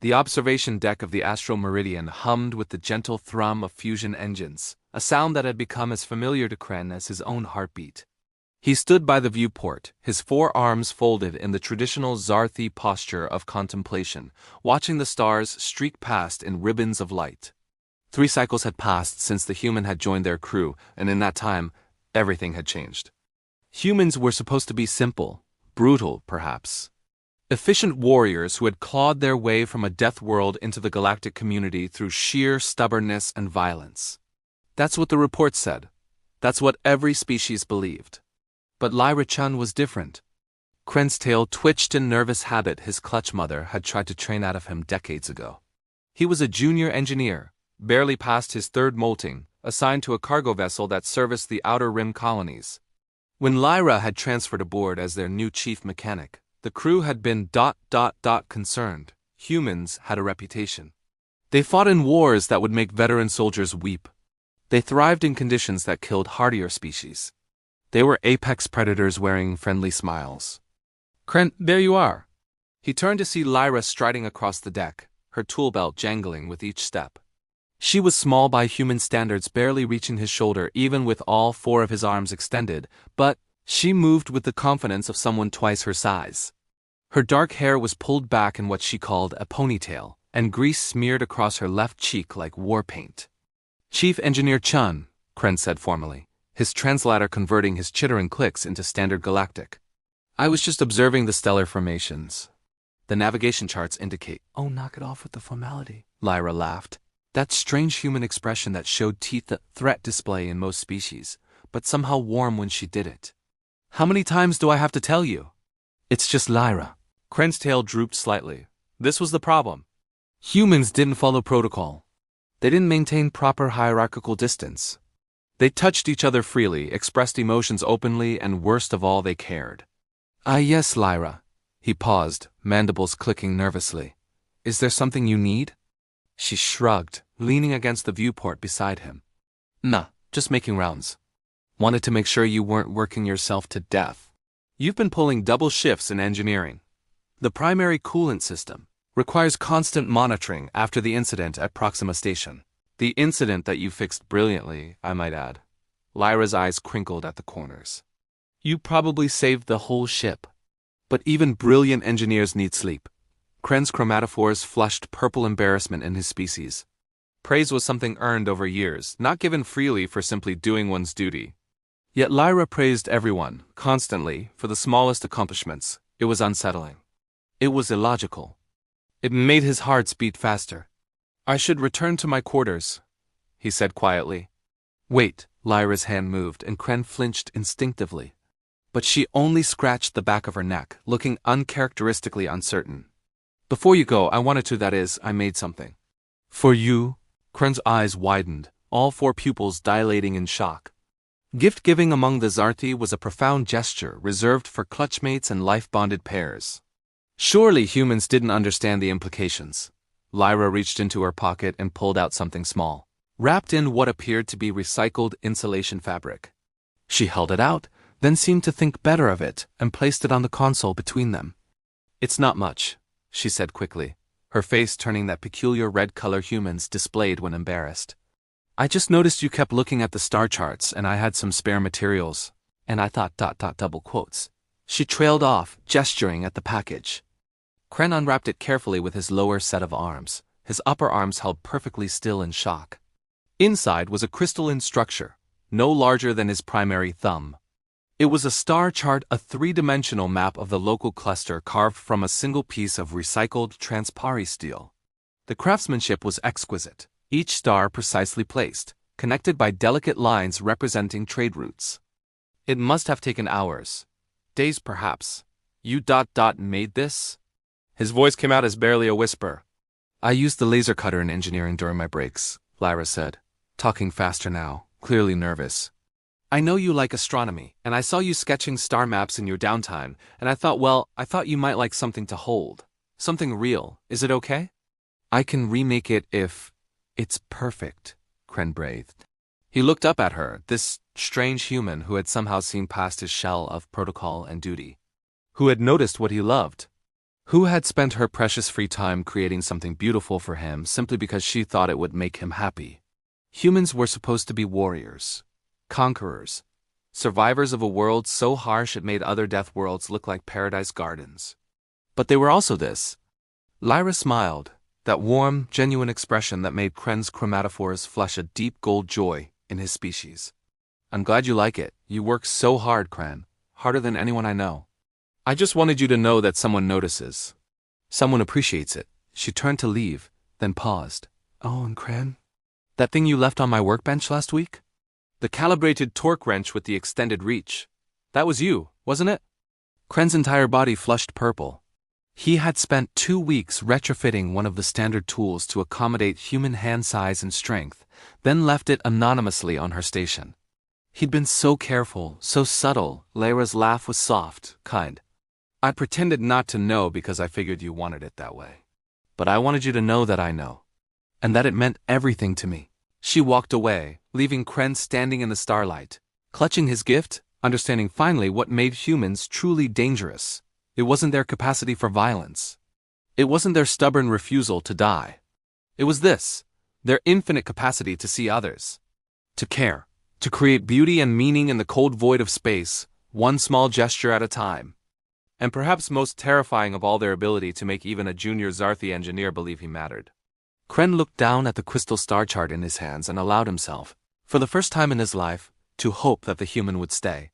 The observation deck of the astral meridian hummed with the gentle thrum of fusion engines, a sound that had become as familiar to Kren as his own heartbeat. He stood by the viewport, his forearms folded in the traditional Zarthi posture of contemplation, watching the stars streak past in ribbons of light. 3 cycles had passed since the human had joined their crew, and in that time, everything had changed. Humans were supposed to be simple, brutal, perhaps. Efficient warriors who had clawed their way from a death world into the galactic community through sheer stubbornness and violence. That's what the report said. That's what every species believed. But Lyra Chun was different. Kren's tail twitched in nervous habit his clutch mother had tried to train out of him decades ago. He was a junior engineer, barely past his 3rd molting, assigned to a cargo vessel that serviced the Outer Rim colonies. When Lyra had transferred aboard as their new chief mechanic, the crew had been ... concerned. Humans had a reputation. They fought in wars that would make veteran soldiers weep. They thrived in conditions that killed hardier species. They were apex predators wearing friendly smiles. Kren, there you are. He turned to see Lyra striding across the deck, her tool belt jangling with each step. She was small by human standards, barely reaching his shoulder even with all 4 of his arms extended, but she moved with the confidence of someone twice her size. Her dark hair was pulled back in what she called a ponytail, and grease smeared across her left cheek like war paint. Chief Engineer Chun, Kren said formally, his translator converting his chittering clicks into standard galactic. I was just observing the stellar formations. The navigation charts indicate. Oh, knock it off with the formality, Lyra laughed. That strange human expression that showed teeth at threat display in most species, but somehow warm when she did it. How many times do I have to tell you? It's just Lyra. Kren's tail drooped slightly. This was the problem. Humans didn't follow protocol. They didn't maintain proper hierarchical distance. They touched each other freely, expressed emotions openly, and worst of all, they cared. Ah yes, Lyra. He paused, mandibles clicking nervously. Is there something you need? She shrugged, leaning against the viewport beside him. Nah, just making rounds. Wanted to make sure you weren't working yourself to death. You've been pulling double shifts in engineering. The primary coolant system requires constant monitoring after the incident at Proxima Station. The incident that you fixed brilliantly, I might add. Lyra's eyes crinkled at the corners. You probably saved the whole ship. But even brilliant engineers need sleep. Kren's chromatophores flushed purple embarrassment in his species. Praise was something earned over years, not given freely for simply doing one's duty. Yet Lyra praised everyone, constantly, for the smallest accomplishments. It was unsettling. It was illogical. It made his heart beat faster. I should return to my quarters, he said quietly. Wait, Lyra's hand moved and Kren flinched instinctively. But she only scratched the back of her neck, looking uncharacteristically uncertain. Before you go, I made something. For you? Kren's eyes widened, all 4 pupils dilating in shock. Gift-giving among the Zarthi was a profound gesture reserved for clutchmates and life-bonded pairs. Surely humans didn't understand the implications. Lyra reached into her pocket and pulled out something small, wrapped in what appeared to be recycled insulation fabric. She held it out, then seemed to think better of it and placed it on the console between them. It's not much, she said quickly, her face turning that peculiar red color humans displayed when embarrassed. I just noticed you kept looking at the star charts and I had some spare materials, and I thought ... double quotes. She trailed off, gesturing at the package. Kren unwrapped it carefully with his lower set of arms, his upper arms held perfectly still in shock. Inside was a crystalline structure, no larger than his primary thumb. It was a star chart, a 3-dimensional map of the local cluster carved from a single piece of recycled transpari steel. The craftsmanship was exquisite, each star precisely placed, connected by delicate lines representing trade routes. It must have taken hours, days perhaps. You ... made this? His voice came out as barely a whisper. I used the laser cutter in engineering during my breaks, Lyra said, talking faster now, clearly nervous. I know you like astronomy, and I saw you sketching star maps in your downtime, and I thought you might like something to hold. Something real. Is it okay? I can remake it if it's perfect, Kren breathed. He looked up at her, this strange human who had somehow seen past his shell of protocol and duty. Who had noticed what he loved. Who had spent her precious free time creating something beautiful for him simply because she thought it would make him happy? Humans were supposed to be warriors, conquerors, survivors of a world so harsh it made other death worlds look like paradise gardens. But they were also this. Lyra smiled, that warm, genuine expression that made Kren's chromatophores flush a deep gold joy in his species. I'm glad you like it. You work so hard, Kren. Harder than anyone I know. I just wanted you to know that someone notices. Someone appreciates it. She turned to leave, then paused. Oh, and Kren? That thing you left on my workbench last week? The calibrated torque wrench with the extended reach. That was you, wasn't it? Kren's entire body flushed purple. He had spent 2 weeks retrofitting one of the standard tools to accommodate human hand size and strength, then left it anonymously on her station. He'd been so careful, so subtle. Lyra's laugh was soft, kind. I pretended not to know because I figured you wanted it that way. But I wanted you to know that I know. And that it meant everything to me. She walked away, leaving Kren standing in the starlight, clutching his gift, understanding finally what made humans truly dangerous. It wasn't their capacity for violence. It wasn't their stubborn refusal to die. It was this, their infinite capacity to see others, to care, to create beauty and meaning in the cold void of space, one small gesture at a time. And perhaps most terrifying of all, their ability to make even a junior Zarthi engineer believe he mattered. Kren looked down at the crystal star chart in his hands and allowed himself, for the first time in his life, to hope that the human would stay.